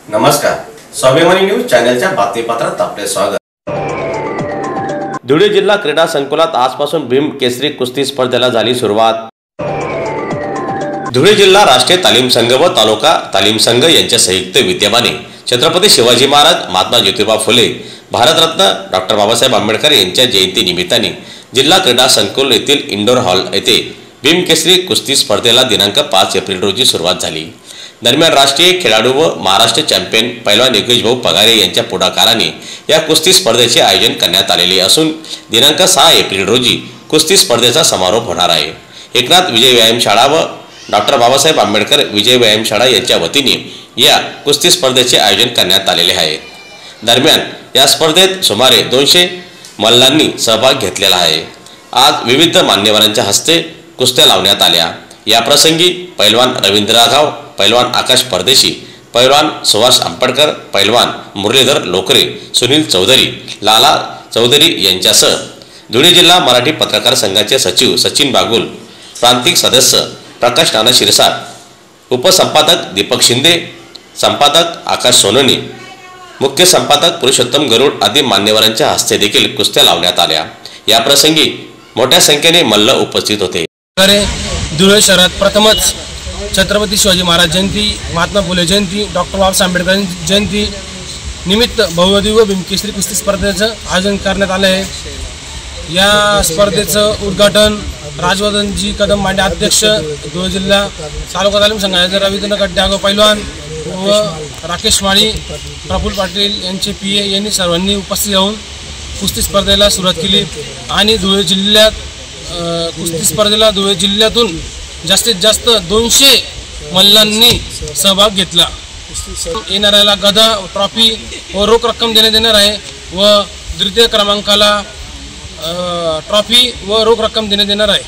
नमस्कार, स्वाभिमानी न्यूज चॅनलच्या बातमीपत्रात आपले स्वागत। धुळे जिल्हा क्रीडा संकुलात आजपासून भीम केसरी कुस्ती स्पर्धेला झाली सुरुवात। धुळे जिल्हा राष्ट्रीय तालीम संघ व तालुका तालीम संघ यांच्या संयुक्त विद्यमाने छत्रपती शिवाजी महाराज, महात्मा ज्योतिबा फुले, भारतरत्न डॉक्टर बाबासाहेब आंबेडकर यांच्या जयंती निमित्ताने जिल्हा क्रीडा संकुल येथील इंडोर हॉल येथे भीम केसरी कुस्ती स्पर्धेला दिनांक 5 एप्रिल रोजी सुरुवात झाली। दरम्यान राष्ट्रीय खेळाडू व महाराष्ट्र चॅम्पियन पैलवान योगेश भाऊ पगारे यांच्या पुढाकाराने या कुस्ती स्पर्धेचे आयोजन करण्यात आलेले असून दिनांक 6 एप्रिल रोजी कुस्ती स्पर्धेचा समारोप होणार आहे। एकनाथ विजय व्यायामशाळा व डॉक्टर बाबासाहेब आंबेडकर विजय व्यायामशाळा यांच्या वतीने या कुस्ती स्पर्धेचे आयोजन करण्यात आलेले आहे। दरम्यान या स्पर्धेत सुमारे 200 मल्लांनी सहभाग घेतलेला आहे। आज विविध मान्यवरांच्या हस्ते कुस्त्या लावण्यात आल्या। या प्रसंगी पैलवान रवींद्र राघव, पैलवान आकाश परदेशी, पैलवान सुभाष आंबेडकर, पैलवान मुरलीधर लोकरे, सुनील चौधरी, लाला चौधरी यांच्यासह धुळे जिल्हा मराठी पत्रकार संघाचे सचिव सचिन बागुल, प्रांतिक सदस्य प्रकाश नाना शिरसाट, उपसंपादक दीपक शिंदे, संपादक आकाश सोनोनी, मुख्य संपादक पुरुषोत्तम गरुड आदी मान्यवरांच्या हस्ते देखील कुस्त्या लावण्यात आल्या। या प्रसंगी मोठ्या संख्येने मल्ल उपस्थित होते। धुळे शहरात प्रथमच छत्रपती शिवाजी महाराज जयंती, महात्मा फुले जयंती, डॉक्टर बाबासाहेब आंबेडकर जयंती निमित्त भव्यदिव्य भीम केसरी कुस्ती स्पर्धेचं आयोजन करण्यात आलं आहे। या स्पर्धेचं उद्घाटन राजवर्धनजी कदम मांडे अध्यक्ष, धुळे जिल्हा तालुका तालीम संघाचे रवींद्र गड्डे पैलवान व राकेश माळी, प्रफुल्ल पाटील यांचे PA यांनी सर्वांनी उपस्थित राहून कुस्ती स्पर्धेला सुरुवात केली आणि धुळे जिल्ह्यात कुस्ती स्पर्धेला धुळे जिल्ह्यातून जास्तीत जास्त 200 मल्लांनी सहभाग घेतला। येणाऱ्याला गदा, ट्रॉफी व रोख रक्कम देण्यात येणार आहे व द्वितीय क्रमांकाला ट्रॉफी व रोख रक्कम देण्यात येणार आहे।